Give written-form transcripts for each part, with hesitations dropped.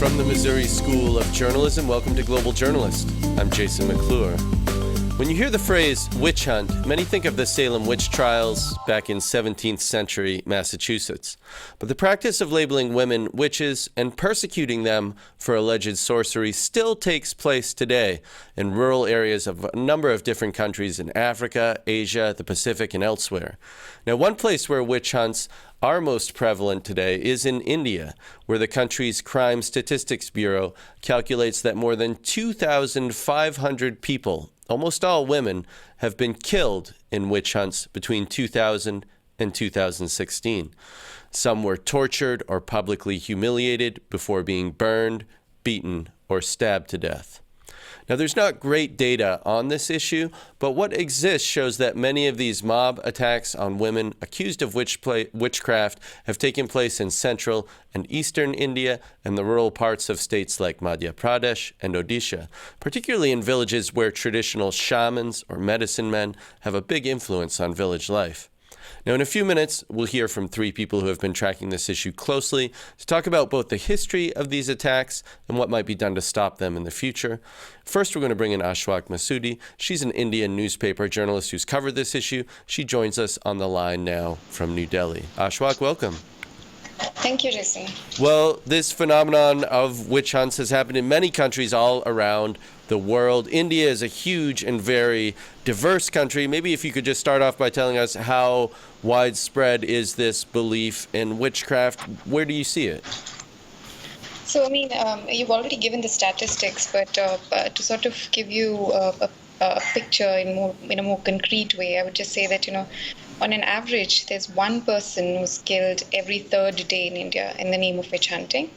From the Missouri School of Journalism, welcome to Global Journalist. I'm Jason McClure. When you hear the phrase witch hunt, many think of the Salem witch trials back in 17th century Massachusetts. But the practice of labeling women witches and persecuting them for alleged sorcery still takes place today in rural areas of a number of different countries in Africa, Asia, the Pacific, and elsewhere. Now, one place where witch hunts are most prevalent today is in India, where the country's Crime Statistics Bureau calculates that more than 2,500 people, almost all women, have been killed in witch hunts between 2000 and 2016. Some were tortured or publicly humiliated before being burned, beaten, or stabbed to death. Now, there's not great data on this issue, but what exists shows that many of these mob attacks on women accused of witchcraft have taken place in central and eastern India and the rural parts of states like Madhya Pradesh and Odisha, particularly in villages where traditional shamans or medicine men have a big influence on village life. Now, in a few minutes, we'll hear from three people who have been tracking this issue closely to talk about both the history of these attacks and what might be done to stop them in the future. First, we're going to bring in Ashaw Masoodi. She's an Indian newspaper journalist who's covered this issue. She joins us on the line now from New Delhi. Ashaw, welcome. Thank you, Jason. Well, this phenomenon of witch hunts has happened in many countries all around the world. India is a huge and very diverse country. Maybe if you could just start off by telling us how widespread is this belief in witchcraft? Where do you see it? So, you've already given the statistics, but to sort of give you a picture in a more concrete way, I would just say that, on an average, there's one person who's killed every third day in India in the name of witch hunting.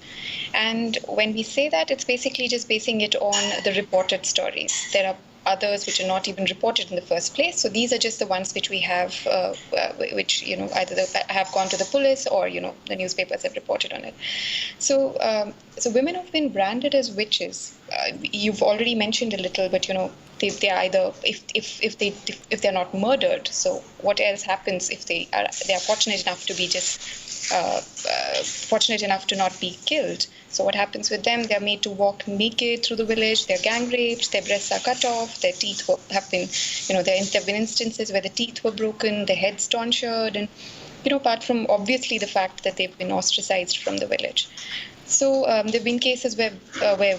And when we say that, it's basically just basing it on the reported stories. There are others which are not even reported in the first place. So these are just the ones which we have, which, either have gone to the police or, the newspapers have reported on it. So women have been branded as witches. You've already mentioned a little, but, they are either, if they're not murdered, so what else happens if they are fortunate enough to be fortunate enough to not be killed? So what happens with them? They're made to walk naked through the village. They're gang raped. Their breasts are cut off. Their teeth have been, there have been instances where the teeth were broken, their heads tonsured, and, apart from obviously the fact that they've been ostracized from the village. So there've been cases where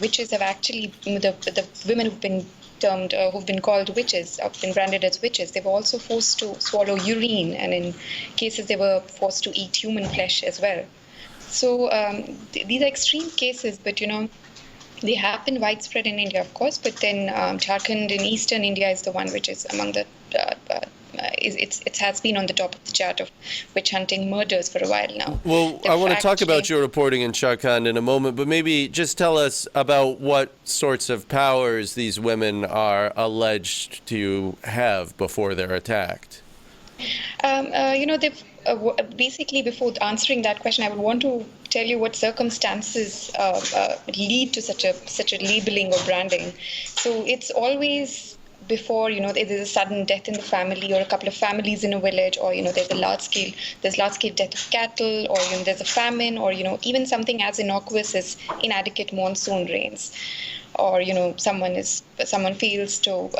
witches have actually, the women who've been termed, who've been called witches, have been branded as witches. They were also forced to swallow urine, and in cases they were forced to eat human flesh as well. So these are extreme cases, but they happen widespread in India, of course. But then Jharkhand in eastern India is the one which is among the it has been on the top of the chart of witch hunting murders for a while now. Well, I want to talk about your reporting in Jharkhand in a moment, but maybe just tell us about what sorts of powers these women are alleged to have before they're attacked. They've basically, before answering that question, I would want to tell you what circumstances lead to such a labeling or branding. So it's always before, there's a sudden death in the family or a couple of families in a village, or, there's large scale death of cattle, or, there's a famine, or, even something as innocuous as inadequate monsoon rains. Or, someone fails to,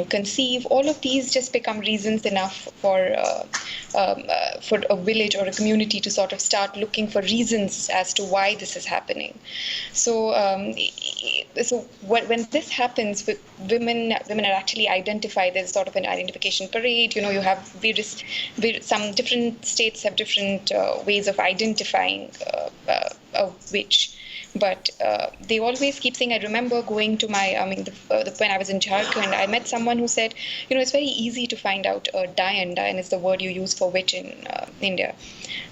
conceive. All of these just become reasons enough for a village or a community to sort of start looking for reasons as to why this is happening. So, when this happens, women are actually identified. There's sort of an identification parade. You have some different states have different ways of identifying a witch. But they always keep saying, I remember going to when I was in Jharkhand, I met someone who said, it's very easy to find out a Dayan. Dayan is the word you use for witch in India.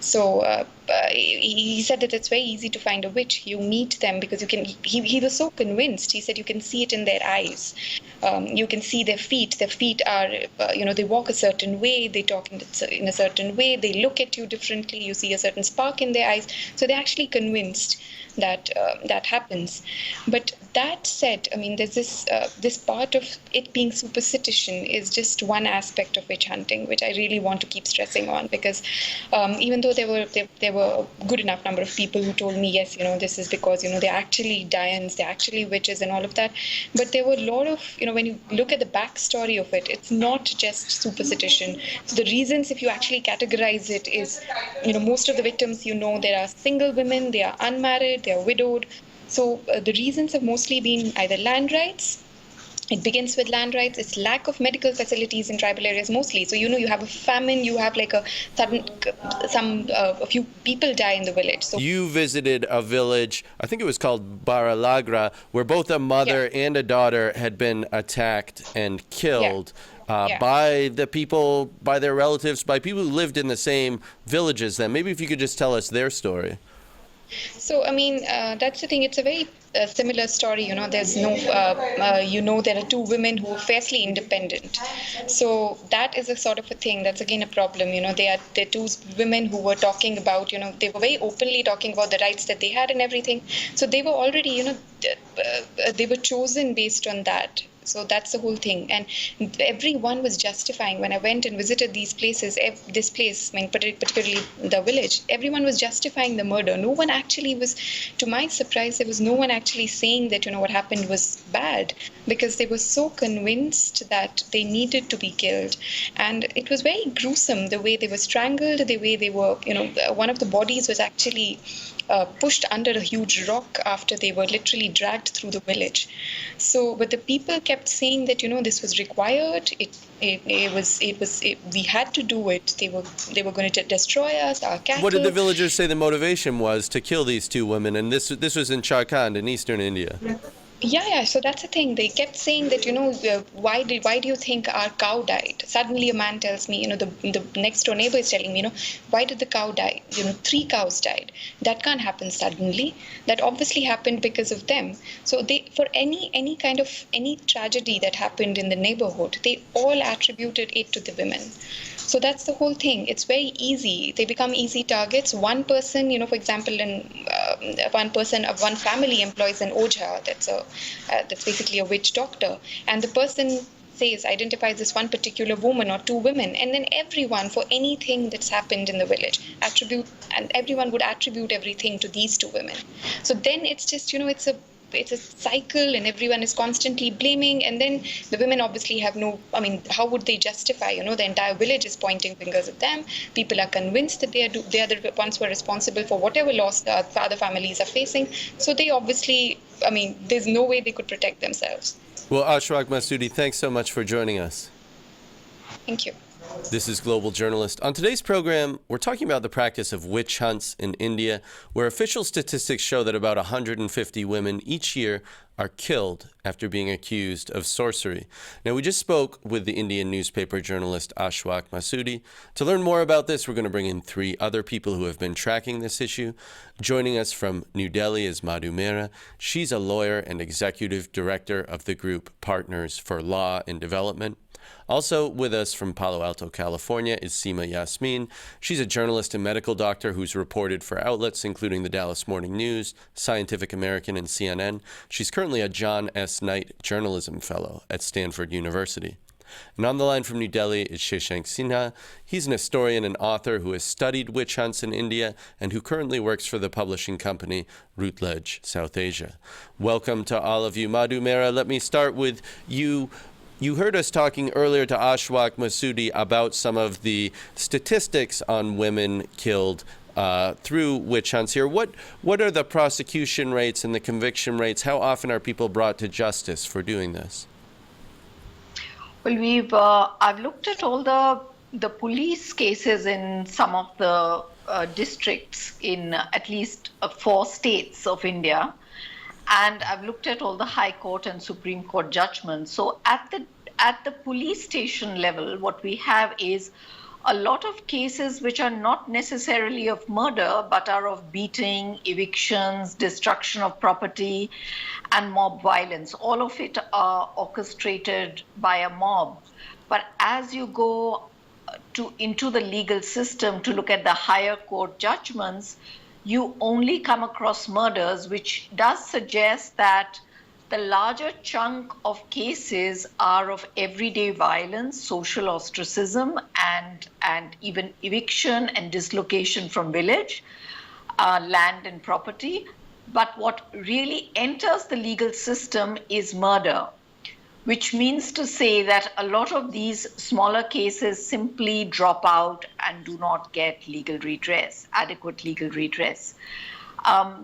So he said that it's very easy to find a witch. You meet them because you can, he was so convinced. He said you can see it in their eyes. You can see their feet. Their feet are, they walk a certain way. They talk in a certain way. They look at you differently. You see a certain spark in their eyes. So they're actually convinced that that happens. But that said, there's this part of it being superstition is just one aspect of witch hunting, which I really want to keep stressing on, because even though there were a good enough number of people who told me, yes, this is because, they're actually Dians, they're actually witches and all of that. But there were a lot of, when you look at the backstory of it, it's not just superstition. So the reasons, if you actually categorize it, is, most of the victims, there are single women, they are unmarried, they are widowed. So the reasons have mostly been either land rights. It begins with land rights. It's lack of medical facilities in tribal areas mostly. So, you have a famine, you have like a few people die in the village. So you visited a village, I think it was called Baralagra, where both a mother and a daughter had been attacked and killed. By the people, by their relatives, by people who lived in the same villages then. Maybe if you could just tell us their story. So, that's the thing. It's a very similar story. There's no, there are two women who are fiercely independent. So that is a sort of a thing. That's again a problem. They're two women who were talking about, they were very openly talking about the rights that they had and everything. So they were already, they were chosen based on that. So that's the whole thing. And everyone was justifying. When I went and visited these places, this place, particularly the village, everyone was justifying the murder. No one actually was, to my surprise, there was no one actually saying that, what happened was bad, because they were so convinced that they needed to be killed. And it was very gruesome, the way they were strangled, the way they were, one of the bodies was actually pushed under a huge rock after they were literally dragged through the village. So, but the people kept saying that, this was required. We had to do it. They were going to destroy us, our cattle. What did the villagers say the motivation was to kill these two women? And this was in Jharkhand in eastern India. Yeah. So that's the thing. They kept saying that, why do you think our cow died? Suddenly a man tells me, the next door neighbor is telling me, why did the cow die? 3 cows died. That can't happen suddenly. That obviously happened because of them. So for any tragedy that happened in the neighborhood, they all attributed it to the women. So that's the whole thing. It's very easy. They become easy targets. One person, for example, one family employs an ojha. That's basically a witch doctor. And the person identifies this one particular woman or two women, and then everyone, for anything that's happened in the village, everyone would attribute everything to these two women. So then it's just, it's a cycle, and everyone is constantly blaming, and then the women obviously have how would they justify, the entire village is pointing fingers at them. People are convinced that they are the ones who are responsible for whatever loss the other families are facing. So they obviously, there's no way they could protect themselves. Well, Ashaw Masoodi, thanks so much for joining us. Thank you. This is Global Journalist. On today's program, we're talking about the practice of witch hunts in India, where official statistics show that about 150 women each year are killed after being accused of sorcery. Now, we just spoke with the Indian newspaper journalist Ashaw Masoodi. To learn more about this, we're going to bring in 3 other people who have been tracking this issue. Joining us from New Delhi is Mahdu Mehra. She's a lawyer and executive director of the group Partners for Law and Development. Also with us from Palo Alto, California is Seema Yasmin. She's a journalist and medical doctor who's reported for outlets including the Dallas Morning News, Scientific American, and CNN. She's currently a John S. Knight Journalism Fellow at Stanford University. And on the line from New Delhi is Shashank Sinha. He's an historian and author who has studied witch hunts in India and who currently works for the publishing company Routledge South Asia. Welcome to all of you. Mahdu Mehra, let me start with you. You heard us talking earlier to Ashaw Masoodi about some of the statistics on women killed through witch hunts here. What are the prosecution rates and the conviction rates? How often are people brought to justice for doing this? Well, I've looked at all the police cases in some of the districts in at least 4 states of India. And I've looked at all the High Court and Supreme Court judgments. So at the police station level, what we have is a lot of cases which are not necessarily of murder, but are of beating, evictions, destruction of property, and mob violence. All of it are orchestrated by a mob. But as you go into the legal system to look at the higher court judgments, you only come across murders, which does suggest that the larger chunk of cases are of everyday violence, social ostracism, and even eviction and dislocation from village, land and property. But what really enters the legal system is murder, which means to say that a lot of these smaller cases simply drop out and do not get legal redress, adequate legal redress.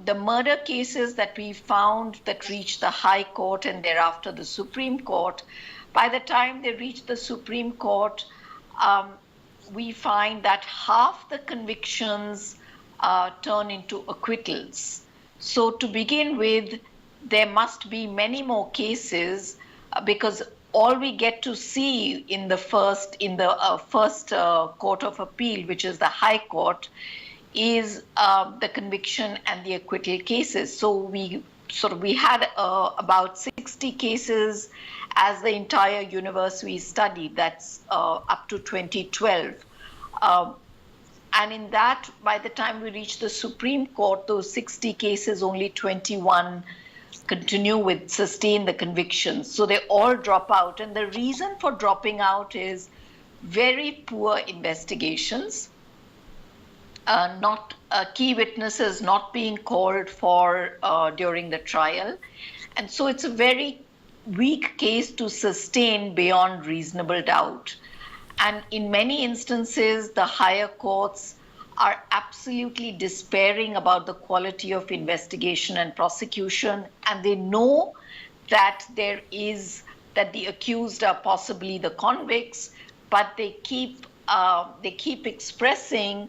The murder cases that we found that reached the High Court and thereafter the Supreme Court, by the time they reach the Supreme Court, we find that half the convictions turn into acquittals. So to begin with, there must be many more cases because all we get to see in the first Court of Appeal, which is the High Court, is the conviction and the acquittal cases. So we had about 60 cases as the entire universe we studied. That's up to 2012. And in that, by the time we reach the Supreme Court, those 60 cases, only 21 continue with sustain the convictions. So they all drop out. And the reason for dropping out is very poor investigations. Not key witnesses not being called for during the trial. And so it's a very weak case to sustain beyond reasonable doubt. And in many instances, the higher courts are absolutely despairing about the quality of investigation and prosecution, and they know that that the accused are possibly the convicts, but they keep expressing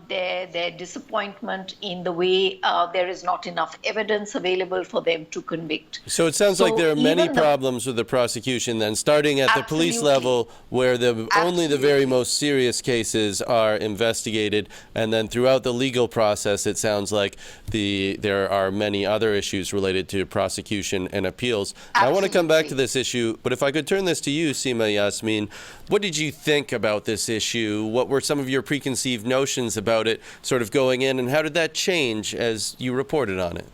their disappointment in the way there is not enough evidence available for them to convict. So it sounds like there are many problems with the prosecution then, starting at the police level where only the very most serious cases are investigated, and then throughout the legal process it sounds like there are many other issues related to prosecution and appeals. I want to come back to this issue, but if I could turn this to you, Seema Yasmin, what did you think about this issue? What were some of your preconceived notions about it sort of going in, and how did that change as you reported on it?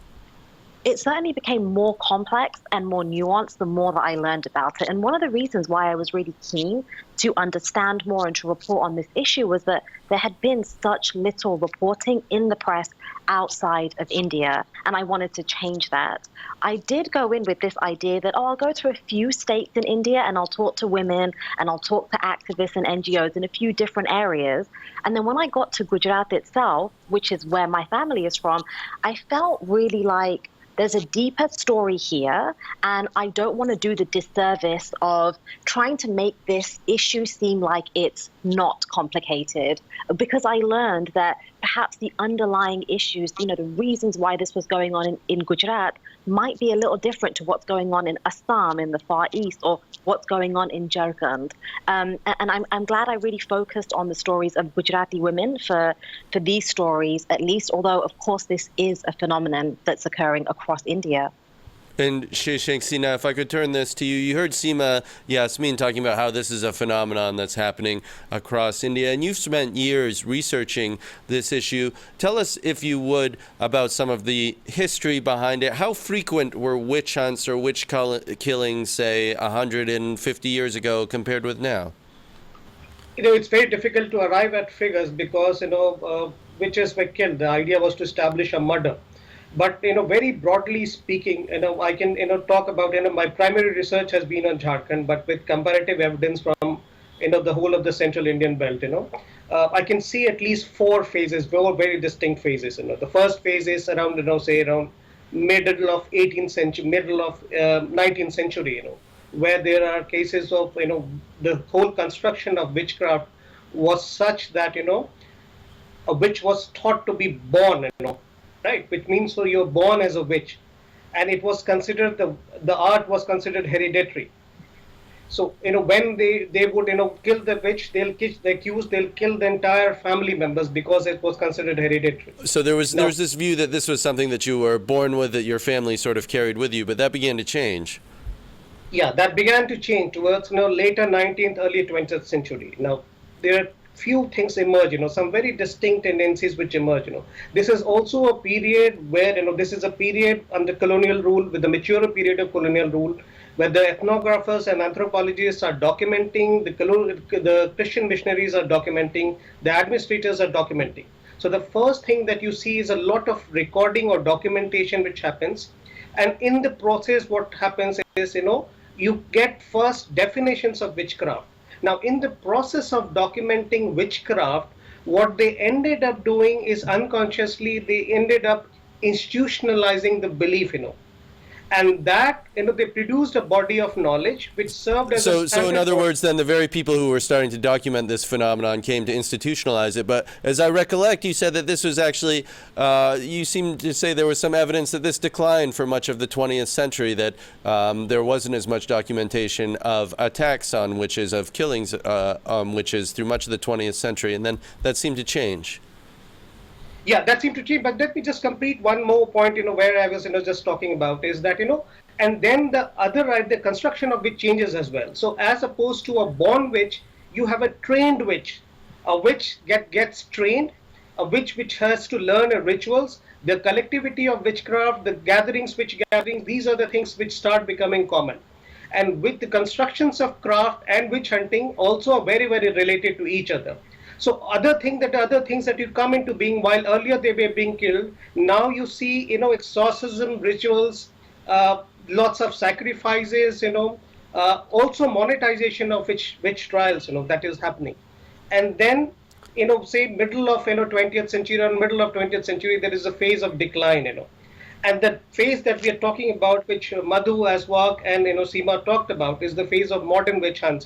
It certainly became more complex and more nuanced the more that I learned about it. And one of the reasons why I was really keen to understand more and to report on this issue was that there had been such little reporting in the press outside of India, and I wanted to change that. I did go in with this idea that, I'll go to a few states in India and I'll talk to women and I'll talk to activists and NGOs in a few different areas. And then when I got to Gujarat itself, which is where my family is from, I felt really like there's a deeper story here, and I don't want to do the disservice of trying to make this issue seem like it's not complicated, because I learned that perhaps the underlying issues, the reasons why this was going on in Gujarat might be a little different to what's going on in Assam in the Far East, or what's going on in Jharkhand. And I'm glad I really focused on the stories of Gujarati women for these stories, at least, although, of course, this is a phenomenon that's occurring across India. And Shashank Sinha, if I could turn this to you. You heard Seema Yasmin talking about how this is a phenomenon that's happening across India, and you've spent years researching this issue. Tell us, if you would, about some of the history behind it. How frequent were witch hunts or witch killings, say, 150 years ago compared with now? It's very difficult to arrive at figures because, witches were killed. The idea was to establish a murder. But, very broadly speaking, I can, talk about, my primary research has been on Jharkhand, but with comparative evidence from, the whole of the central Indian belt, I can see at least four phases, four very distinct phases. The first phase is around, around middle of 18th century, middle of 19th century, where there are cases of, the whole construction of witchcraft was such that, a witch was thought to be born, right, which means so you're born as a witch, and it was considered the art was considered hereditary. So when they would kill the witch, they'll kill the accused, they'll kill the entire family members because it was considered hereditary. So there was this view that this was something that you were born with, that your family sort of carried with you, but that began to change. Yeah, that began to change towards later 19th, early 20th century. Now there are few things emerge, some very distinct tendencies which emerge. This is also a period where, this is a period under colonial rule, with the mature period of colonial rule, where the ethnographers and anthropologists are documenting, the Christian missionaries are documenting, the administrators are documenting. So the first thing that you see is a lot of recording or documentation which happens. And in the process, what happens is, you get first definitions of witchcraft. Now, in the process of documenting witchcraft, what they ended up doing is unconsciously, they ended up institutionalizing the belief, and that, they produced a body of knowledge which served as a standard. So in other words, then the very people who were starting to document this phenomenon came to institutionalize it. But as I recollect, you said that this was actually, you seemed to say there was some evidence that this declined for much of the 20th century, that there wasn't as much documentation of attacks on witches, of killings on witches through much of the 20th century, and then that seemed to change. Yeah, that seemed to change. But let me just complete one more point, where I was, just talking about is that, and then the construction of witch changes as well. So as opposed to a born witch, you have a trained witch. A witch gets trained, a witch which has to learn rituals, the collectivity of witchcraft, the witch gatherings, these are the things which start becoming common. And with the constructions of craft and witch hunting also are very, very related to each other. So other things that you come into being, while earlier they were being killed, now you see, exorcism rituals, lots of sacrifices, also monetization of witch trials, that is happening. And then, say middle of 20th century or middle of 20th century, there is a phase of decline, And the phase that we are talking about, which Madhu, Aswak, and Seema talked about, is the phase of modern witch hunts,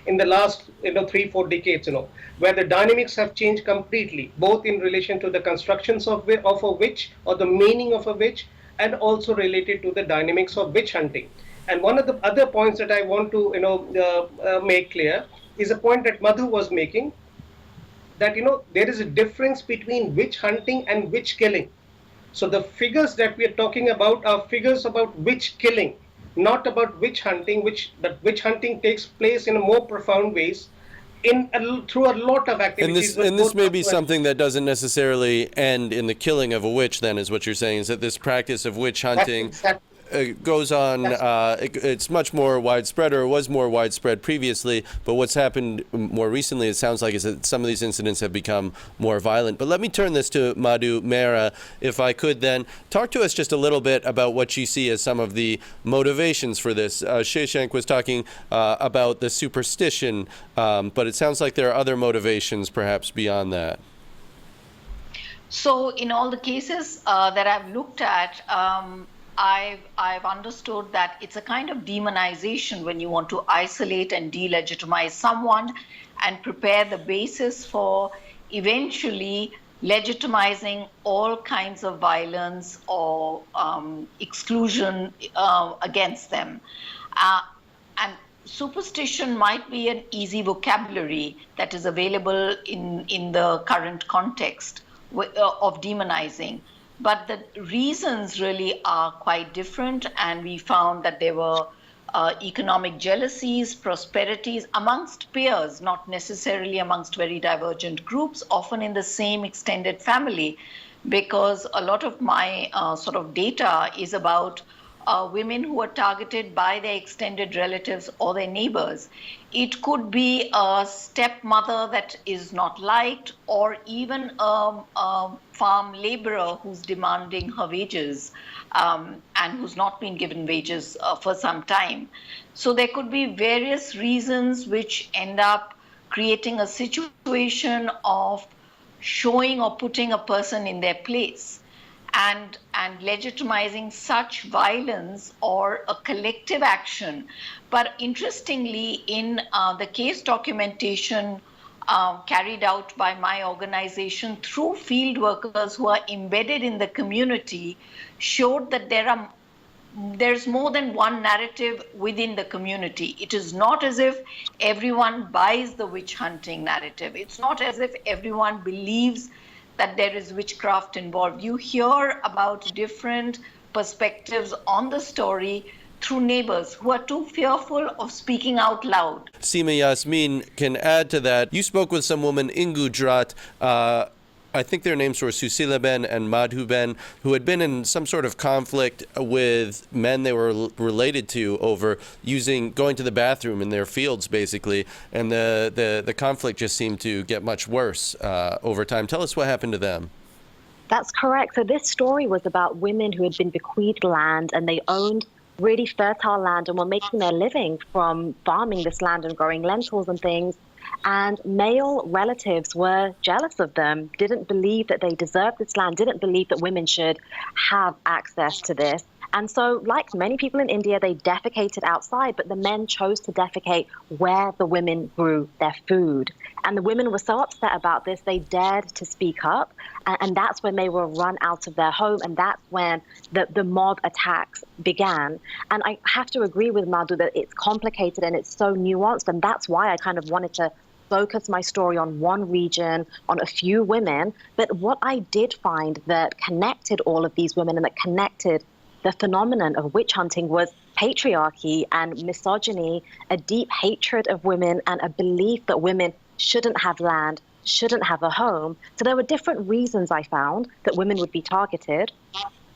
in the last 3-4 decades, where the dynamics have changed completely, both in relation to the constructions of a witch or the meaning of a witch, and also related to the dynamics of witch hunting. And one of the other points that I want to make clear is a point that Madhu was making, that there is a difference between witch hunting and witch killing. So the figures that we are talking about are figures about witch killing, not about witch hunting, but witch hunting takes place in a more profound ways through a lot of activities. And this may be something that doesn't necessarily end in the killing of a witch, then, is what you're saying, is that this practice of witch hunting goes on, it's much more widespread, or was more widespread previously, but what's happened more recently, it sounds like, is that some of these incidents have become more violent. But let me turn this to Mahdu Mehra, if I could then. Talk to us just a little bit about what you see as some of the motivations for this. Shashank was talking about the superstition, but it sounds like there are other motivations perhaps beyond that. So in all the cases that I've looked at, I've understood that it's a kind of demonization when you want to isolate and delegitimize someone and prepare the basis for eventually legitimizing all kinds of violence or exclusion against them. And superstition might be an easy vocabulary that is available in the current context of demonizing. But the reasons really are quite different, and we found that there were economic jealousies, prosperities amongst peers, not necessarily amongst very divergent groups, often in the same extended family, because a lot of my sort of data is about women who are targeted by their extended relatives or their neighbors. It could be a stepmother that is not liked, or even a farm laborer who's demanding her wages and who's not been given wages for some time. So there could be various reasons which end up creating a situation of showing or putting a person in their place, and legitimizing such violence or a collective action. But interestingly, in the case documentation carried out by my organization through field workers who are embedded in the community, showed that there's more than one narrative within the community. It is not as if everyone buys the witch hunting narrative. It's not as if everyone believes that there is witchcraft involved. You hear about different perspectives on the story, through neighbors who are too fearful of speaking out loud. Seema Yasmin can add to that. You spoke with some women in Gujarat. I think their names were Susila Ben and Madhu Ben, who had been in some sort of conflict with men they were related to over going to the bathroom in their fields, basically. And the conflict just seemed to get much worse over time. Tell us what happened to them. That's correct. So this story was about women who had been bequeathed land, and they owned really fertile land and were making their living from farming this land and growing lentils and things. And male relatives were jealous of them, didn't believe that they deserved this land, didn't believe that women should have access to this. And so, like many people in India, they defecated outside, but the men chose to defecate where the women grew their food. And the women were so upset about this, they dared to speak up. And that's when they were run out of their home. And that's when the mob attacks began. And I have to agree with Madhu that it's complicated and it's so nuanced. And that's why I kind of wanted to focus my story on one region, on a few women. But what I did find that connected all of these women and that connected the phenomenon of witch hunting was patriarchy and misogyny, a deep hatred of women, and a belief that women shouldn't have land, shouldn't have a home. So there were different reasons I found that women would be targeted.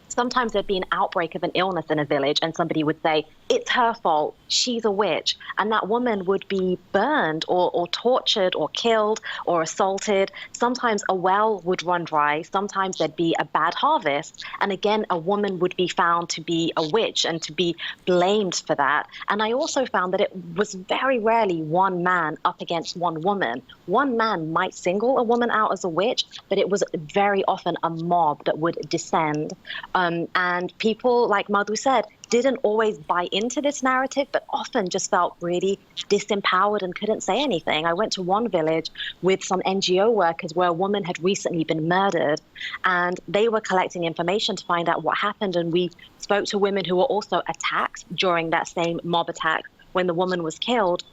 Sometimes there'd be an outbreak of an illness in a village and somebody would say, it's her fault, she's a witch. And that woman would be burned or tortured or killed or assaulted. Sometimes a well would run dry. Sometimes there'd be a bad harvest. And again, a woman would be found to be a witch and to be blamed for that. And I also found that it was very rarely one man up against one woman. One man might single a woman out as a witch, but it was very often a mob that would descend. And people, like Madhu said, didn't always buy into this narrative, but often just felt really disempowered and couldn't say anything. I went to one village with some NGO workers where a woman had recently been murdered, and they were collecting information to find out what happened. And we spoke to women who were also attacked during that same mob attack when the woman was killed.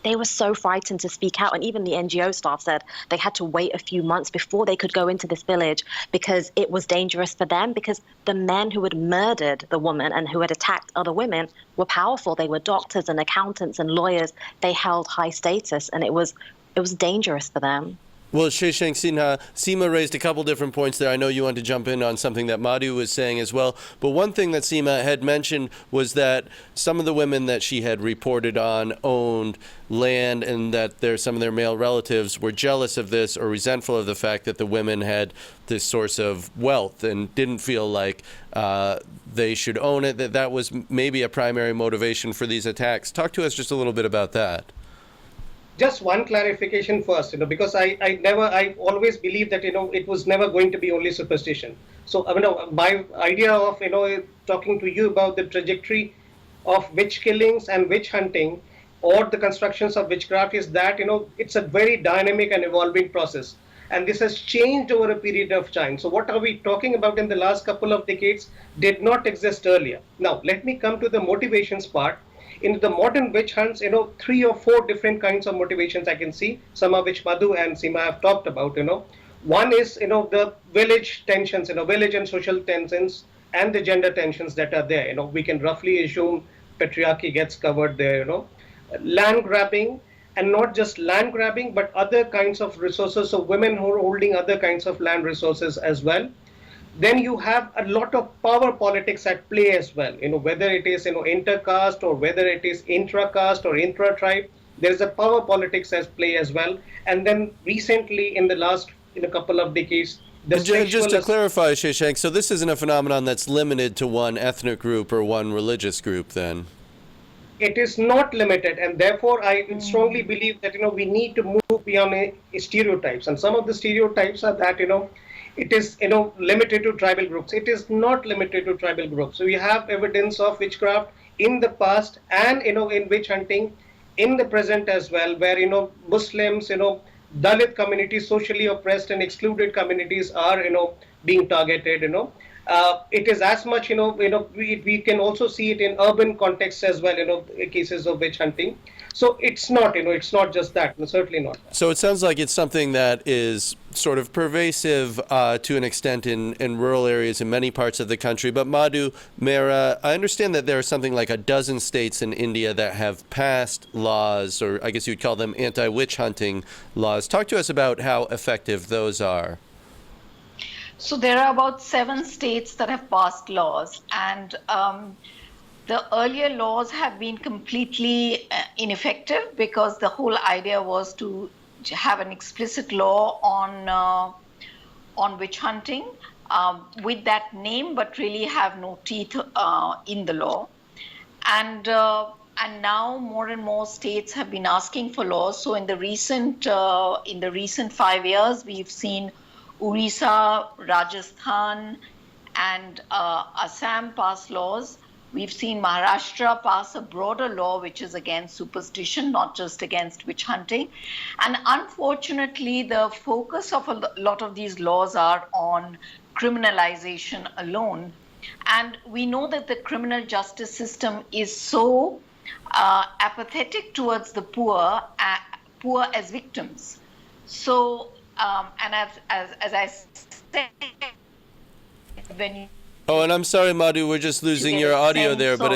They were so frightened to speak out. And even the NGO staff said they had to wait a few months before they could go into this village because it was dangerous for them, because the men who had murdered the woman and who had attacked other women were powerful. They were doctors and accountants and lawyers. They held high status, and it was dangerous for them. Well, Shashank Sinha, Seema raised a couple different points there. I know you wanted to jump in on something that Madhu was saying as well. But one thing that Seema had mentioned was that some of the women that she had reported on owned land, and that some of their male relatives were jealous of this or resentful of the fact that the women had this source of wealth and didn't feel like they should own it, that was maybe a primary motivation for these attacks. Talk to us just a little bit about that. Just one clarification first, because I always believed that, it was never going to be only superstition. So, my idea of, talking to you about the trajectory of witch killings and witch hunting or the constructions of witchcraft is that, it's a very dynamic and evolving process. And this has changed over a period of time. So what are we talking about in the last couple of decades did not exist earlier. Now, let me come to the motivations part. In the modern witch hunts, 3 or 4 different kinds of motivations I can see, some of which Madhu and Seema have talked about, One is, the village tensions, village and social tensions and the gender tensions that are there. We can roughly assume patriarchy gets covered there, Land grabbing, and not just land grabbing, but other kinds of resources. So women who are holding other kinds of land resources as well. Then you have a lot of power politics at play as well, whether it is, intercaste or whether it is intra-caste or intra-tribe, there is a power politics at play as well. And then recently in the last, couple of decades, just to clarify, Shashank, so this isn't a phenomenon that's limited to one ethnic group or one religious group then? It is not limited, and therefore I strongly believe that, we need to move beyond stereotypes. And some of the stereotypes are that, it is, limited to tribal groups. It is not limited to tribal groups. So we have evidence of witchcraft in the past and, in witch hunting in the present as well, where, Muslims, Dalit communities, socially oppressed and excluded communities are, being targeted, It is as much, we can also see it in urban contexts as well, cases of witch hunting. So it's not, it's not just that, certainly not. So it sounds like it's something that is sort of pervasive to an extent in rural areas in many parts of the country. But Mahdu Mehra, I understand that there are something like a dozen states in India that have passed laws, or I guess you'd call them anti-witch hunting laws. Talk to us about how effective those are. So there are about 7 states that have passed laws, and the earlier laws have been completely ineffective because the whole idea was to have an explicit law on witch hunting with that name, but really have no teeth in the law. And now more and more states have been asking for laws. So in the recent 5 years, we've seen Orissa, Rajasthan, and Assam pass laws. We've seen Maharashtra pass a broader law which is against superstition, not just against witch hunting. And unfortunately, the focus of a lot of these laws are on criminalization alone. And we know that the criminal justice system is so apathetic towards the poor as victims. So, and as I said, when you Oh, and I'm sorry, Mahdu, we're just losing your audio there, but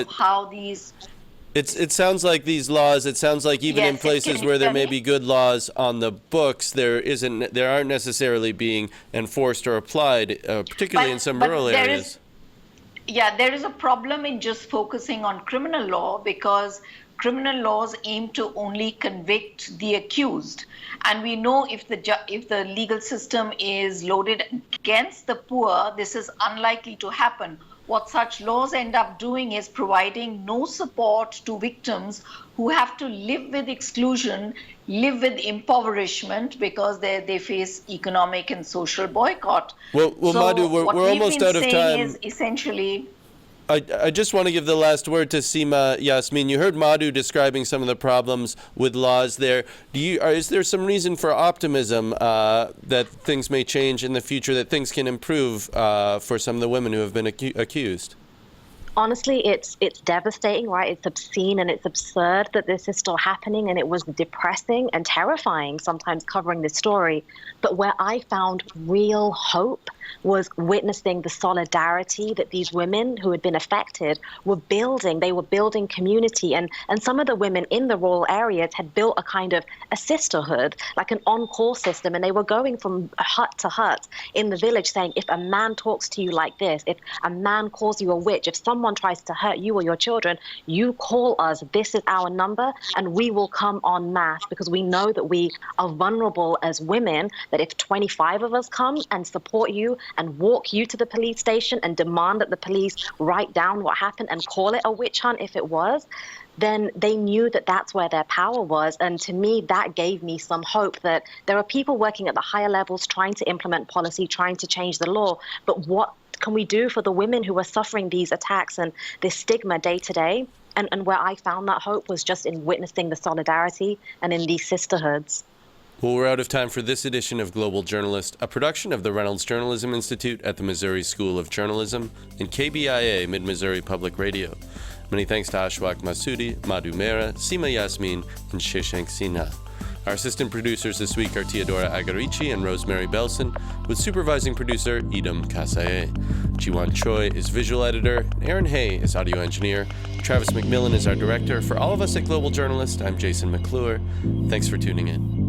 it sounds like these laws. It sounds like even in places where there may be good laws on the books, there aren't necessarily being enforced or applied, particularly in some rural areas. There is a problem in just focusing on criminal law because criminal laws aim to only convict the accused. And we know if the legal system is loaded against the poor, this is unlikely to happen. What such laws end up doing is providing no support to victims who have to live with exclusion, live with impoverishment because they face economic and social boycott. Well, Mahdu, we're almost out of time. Is essentially, I just want to give the last word to Seema Yasmin. You heard Mahdu describing some of the problems with laws there. Is there some reason for optimism that things may change in the future, that things can improve for some of the women who have been accused? Honestly, it's devastating, right? It's obscene and it's absurd that this is still happening, and it was depressing and terrifying sometimes covering this story. But where I found real hope was witnessing the solidarity that these women who had been affected were building. They were building community, and some of the women in the rural areas had built a kind of a sisterhood, like an on-call system, and they were going from hut to hut in the village saying, if a man talks to you like this, if a man calls you a witch, if someone tries to hurt you or your children, you call us, this is our number, and we will come en masse, because we know that we are vulnerable as women, that if 25 of us come and support you and walk you to the police station and demand that the police write down what happened and call it a witch hunt if it was, then they knew that that's where their power was. And to me, that gave me some hope that there are people working at the higher levels trying to implement policy, trying to change the law. But what can we do for the women who are suffering these attacks and this stigma day to day? And where I found that hope was just in witnessing the solidarity and in these sisterhoods. Well, we're out of time for this edition of Global Journalist, a production of the Reynolds Journalism Institute at the Missouri School of Journalism and KBIA Mid-Missouri Public Radio. Many thanks to Ashaw Masoodi, Mahdu Mehra, Seema Yasmin, and Shashank Sinha. Our assistant producers this week are Teodora Agarici and Rosemary Belson, with supervising producer Edom Kasaye. Jiwan Choi is visual editor, and Aaron Hay is audio engineer. Travis McMillan is our director. For all of us at Global Journalist, I'm Jason McClure. Thanks for tuning in.